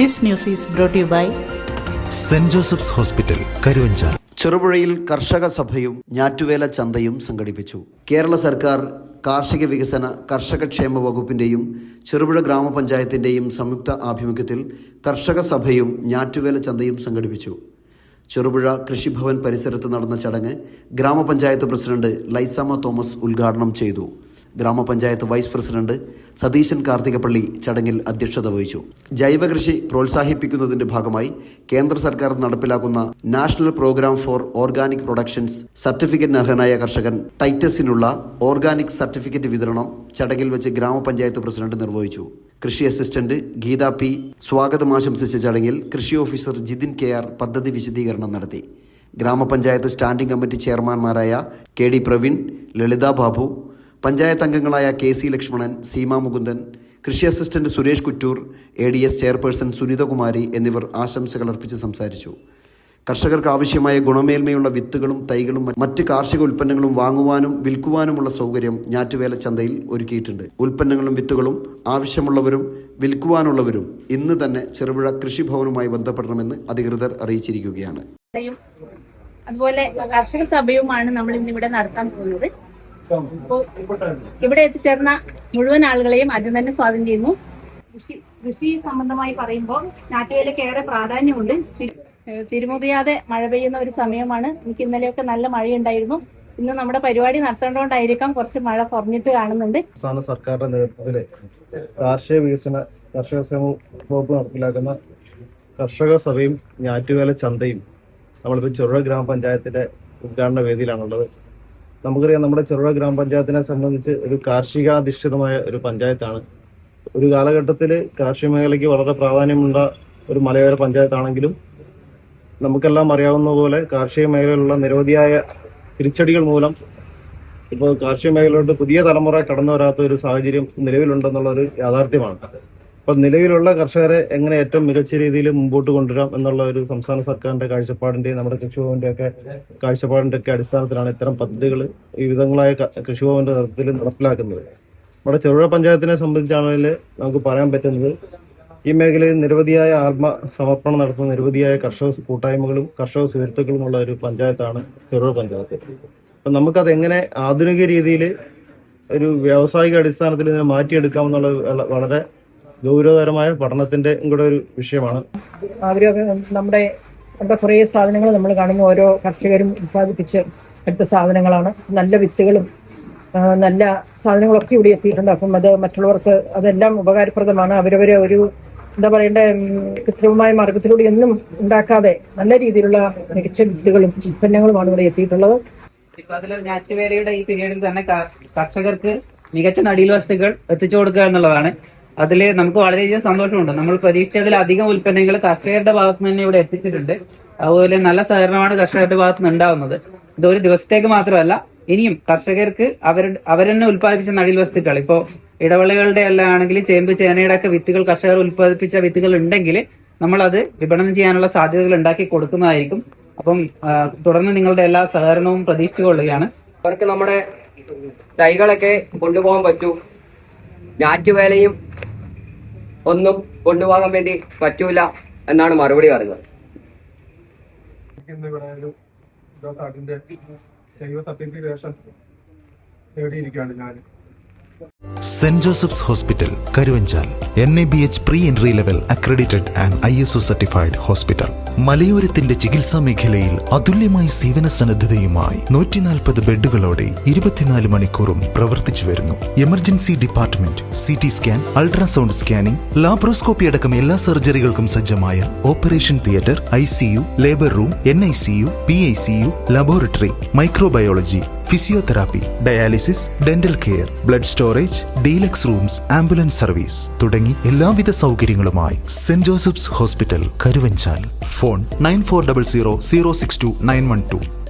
This news is brought to you by Saint Joseph's Hospital, Karuvanchal. ചെറുപുഴയിൽ കർഷക സഭയും ഞാറ്റുവേല ചന്തയും സംഘടിപ്പിച്ചു. കേരള സർക്കാർ കാർഷിക വികസന കർഷകക്ഷേമ വകുപ്പിൻ്റെയും ചെറുപുഴ ഗ്രാമപഞ്ചായത്തിൻ്റെയും സംയുക്ത ആഭിമുഖ്യത്തിൽ കർഷക സഭയും ഞാറ്റുവേല ചന്തയും സംഘടിപ്പിച്ചു. ചെറുപുഴ കൃഷിഭവൻ പരിസരത്ത് നടന്ന ചടങ്ങ് ഗ്രാമപഞ്ചായത്ത് പ്രസിഡന്റ് ലൈസാമ തോമസ് ഉദ്ഘാടനം ചെയ്തു. ഗ്രാമപഞ്ചായത്ത് വൈസ് പ്രസിഡന്റ് സതീശൻ കാർത്തികപ്പള്ളി ചടങ്ങിൽ അധ്യക്ഷത വഹിച്ചു. ജൈവകൃഷി പ്രോത്സാഹിപ്പിക്കുന്നതിന്റെ ഭാഗമായി കേന്ദ്ര സർക്കാർ നടപ്പിലാക്കുന്ന National Programme for Organic Productions certificate അർഹനായ കർഷകൻ ടൈറ്റസിനുള്ള ഓർഗാനിക് സർട്ടിഫിക്കറ്റ് വിതരണം ചടങ്ങിൽ വെച്ച് ഗ്രാമപഞ്ചായത്ത് പ്രസിഡന്റ് നിർവഹിച്ചു. കൃഷി അസിസ്റ്റന്റ് ഗീത പി സ്വാഗതം ആശംസിച്ച ചടങ്ങിൽ കൃഷി ഓഫീസർ ജിതിൻ KR പദ്ധതി വിശദീകരണം നടത്തി. ഗ്രാമപഞ്ചായത്ത് സ്റ്റാൻഡിംഗ് കമ്മിറ്റി ചെയർമാൻമാരായ KD പ്രവീൺ, ലളിത ബാബു, പഞ്ചായത്ത് അംഗങ്ങളായ KC ലക്ഷ്മണൻ, സീമ മുകുന്ദൻ, കൃഷി assistant Suresh Kuttur, ADS chairperson Sunithakumari എന്നിവർ ആശംസകൾ അർപ്പിച്ച് സംസാരിച്ചു. കർഷകർക്ക് ആവശ്യമായ ഗുണമേന്മയുള്ള വിത്തുകളും തൈകളും മറ്റ് കാർഷിക ഉൽപ്പന്നങ്ങളും വാങ്ങുവാനും വിൽക്കുവാനുമുള്ള സൗകര്യം ഞാറ്റുവേല ചന്തയിൽ ഒരുക്കിയിട്ടുണ്ട്. ഉൽപ്പന്നങ്ങളും വിത്തുകളും ആവശ്യമുള്ളവരും വിൽക്കുവാനുള്ളവരും ഇന്ന് തന്നെ ചെറുപുഴ കൃഷിഭവനുമായി ബന്ധപ്പെടണമെന്ന് അധികൃതർ അറിയിച്ചിരിക്കുകയാണ്. അതുപോലെ കർഷക സഭയുമാണ് നമ്മൾ ഇന്ന് ഇവിടെ നടത്താൻ പോകുന്നത്. അപ്പോൾ ഇവിടെ എത്തിച്ചേർന്ന മുഴുവൻ ആളുകളെയും ആദ്യം തന്നെ സ്വാഗതം ചെയ്യുന്നു. കൃഷി സംബന്ധമായി പറയുമ്പോൾ ഞാറ്റുവേലയ്ക്ക് ഏറെ പ്രാധാന്യമുണ്ട്. തിരുമുതിയാതെ മഴ പെയ്യുന്ന ഒരു സമയമാണ്. എനിക്ക് ഇന്നലെയൊക്കെ നല്ല മഴയുണ്ടായിരുന്നു. ഇന്ന് നമ്മുടെ പരിപാടി നടത്തേണ്ടതുകൊണ്ടായിരിക്കാം കുറച്ച് മഴ കുറഞ്ഞിട്ട് കാണുന്നുണ്ട്. സംസ്ഥാന സർക്കാരിന്റെ നേതൃത്വത്തില് കാർഷിക വികസന കർഷക വകുപ്പ് നടപ്പിലാക്കുന്ന കർഷക സഭയും ഞാറ്റുവേല ചന്തയും നമ്മളിപ്പോൾ ചെറുപുഴ ഗ്രാമപഞ്ചായത്തിന്റെ ഉദ്ഘാടന വേദിയിലാണുള്ളത്. നമുക്കറിയാം, നമ്മുടെ ചെറുപുഴ ഗ്രാമപഞ്ചായത്തിനെ സംബന്ധിച്ച് ഒരു കാർഷികാധിഷ്ഠിതമായ ഒരു പഞ്ചായത്താണ്. ഒരു കാലഘട്ടത്തിൽ കാർഷിക മേഖലയ്ക്ക് വളരെ പ്രാധാന്യമുള്ള ഒരു മലയോര പഞ്ചായത്താണെങ്കിലും നമുക്കെല്ലാം അറിയാവുന്ന പോലെ കാർഷിക മേഖലയിലുള്ള നിരവധിയായ തിരിച്ചടികൾ മൂലം ഇപ്പോൾ കാർഷിക മേഖലയിലോട്ട് പുതിയ തലമുറ കടന്നു വരാത്ത ഒരു സാഹചര്യം നിലവിലുണ്ടെന്നുള്ളൊരു യാഥാർത്ഥ്യമാണ്. അപ്പം നിലവിലുള്ള കർഷകരെ എങ്ങനെ ഏറ്റവും മികച്ച രീതിയിൽ മുമ്പോട്ട് കൊണ്ടുവരാം എന്നുള്ള ഒരു സംസ്ഥാന സർക്കാരിന്റെ കാഴ്ചപ്പാടിന്റെയും നമ്മുടെ കൃഷിഭവന്റെ ഒക്കെ കാഴ്ചപ്പാടിന്റെ ഒക്കെ അടിസ്ഥാനത്തിലാണ് ഇത്തരം പദ്ധതികൾ വിവിധങ്ങളായ കൃഷിഭവന്റെ നേതൃത്വത്തിൽ നടപ്പിലാക്കുന്നത്. നമ്മുടെ ചെറുപുഴ പഞ്ചായത്തിനെ സംബന്ധിച്ചാണെങ്കിൽ നമുക്ക് പറയാൻ പറ്റുന്നത് ഈ മേഖലയിൽ നിരവധിയായ ആത്മസമർപ്പണം നടത്തുന്ന നിരവധിയായ കർഷക കൂട്ടായ്മകളും കർഷക സുഹൃത്തുക്കളുമുള്ള ഒരു പഞ്ചായത്താണ് ചെറുപുഴ പഞ്ചായത്ത്. അപ്പം നമുക്കത് എങ്ങനെ ആധുനിക രീതിയിൽ ഒരു വ്യാവസായിക അടിസ്ഥാനത്തിൽ ഇതിനെ മാറ്റിയെടുക്കാമെന്നുള്ള വളരെ ഗൗരവതരമായ പഠനത്തിന്റെ കൂടെ ഒരു വിഷയമാണ്. നമ്മുടെ കുറേ സാധനങ്ങൾ നമ്മൾ കാണുന്ന ഓരോ കർഷകരും ഉത്പാദിപ്പിച്ച് എടുത്ത സാധനങ്ങളാണ്. നല്ല വിത്തുകളും നല്ല സാധനങ്ങളൊക്കെ ഇവിടെ എത്തിയിട്ടുണ്ട്. അപ്പം അത് മറ്റുള്ളവർക്ക് അതെല്ലാം ഉപകാരപ്രദമാണ്. അവരവരെ ഒരു എന്താ പറയേണ്ട കൃത്രിമമായ മാർഗത്തിലൂടെ ഒന്നും ഉണ്ടാക്കാതെ നല്ല രീതിയിലുള്ള മികച്ച വിത്തുകളും ഉൽപ്പന്നങ്ങളുമാണ് ഇവിടെ എത്തിയിട്ടുള്ളത്. ഇപ്പൊ അതിൽ ഞാറ്റുവേലയുടെ ഈ പീരീഡിൽ തന്നെ കർഷകർക്ക് മികച്ച നടീൽ വസ്തുക്കൾ എത്തിച്ചു കൊടുക്കുക എന്നുള്ളതാണ്. അതിൽ നമുക്ക് വളരെയധികം സന്തോഷമുണ്ട്. നമ്മൾ പ്രതീക്ഷിച്ചതിലധികം ഉൽപ്പന്നങ്ങൾ കർഷകരുടെ ഭാഗത്ത് തന്നെ ഇവിടെ എത്തിച്ചിട്ടുണ്ട്. അതുപോലെ നല്ല സഹകരണമാണ് കർഷകരുടെ ഭാഗത്ത് നിന്ന് ഉണ്ടാവുന്നത്. ഇതൊരു ദിവസത്തേക്ക് മാത്രമല്ല, ഇനിയും കർഷകർക്ക് അവരെന്നെ ഉൽപ്പാദിപ്പിച്ച നടീൽ വസ്തുക്കൾ, ഇപ്പോൾ ഇടവിളകളുടെ എല്ലാം ആണെങ്കിൽ ചേമ്പ് ചേനയുടെ ഒക്കെ വിത്തുകൾ കർഷകർ ഉൽപ്പാദിപ്പിച്ച വിത്തുകൾ ഉണ്ടെങ്കിൽ നമ്മളത് വിപണനം ചെയ്യാനുള്ള സാധ്യതകൾ ഉണ്ടാക്കി കൊടുക്കുന്നതായിരിക്കും. അപ്പം തുടർന്ന് നിങ്ങളുടെ എല്ലാ സഹകരണവും പ്രതീക്ഷിച്ചുകൊള്ളുകയാണ്. അവർക്ക് നമ്മുടെ തൈകളൊക്കെ കൊണ്ടുപോകാൻ പറ്റൂ. ഞാറ്റുവേലയും ഒന്നും കൊണ്ടുപോകാൻ വേണ്ടി പറ്റൂല എന്നാണ് മറുപടി പറയുന്നത്. Saint Joseph's Hospital, Karuvanchal. NABH pre entry level accredited and ISO certified hospital. മലയോരത്തിന്റെ ചികിത്സാ മേഖലയിൽ അതുല്യമായ സേവന സന്നദ്ധതയുമായി 140 ബെഡുകളോടെ 24 മണിക്കൂറും പ്രവർത്തിച്ചു വരുന്നു. Emergency department, CT scan, ultrasound scanning, laparoscopy അടക്കം എല്ലാ സർജറികൾക്കും സജ്ജമായ operation theatre, ICU, labour room, NICU, PICU, laboratory, microbiology, physiotherapy, dialysis, dental care, blood storage, deluxe rooms, ambulance service തുടങ്ങി എല്ലാവിധ സൗകര്യങ്ങളുമായി Saint Joseph's Hospital, Karuvanchal. Phone 9400 062 912.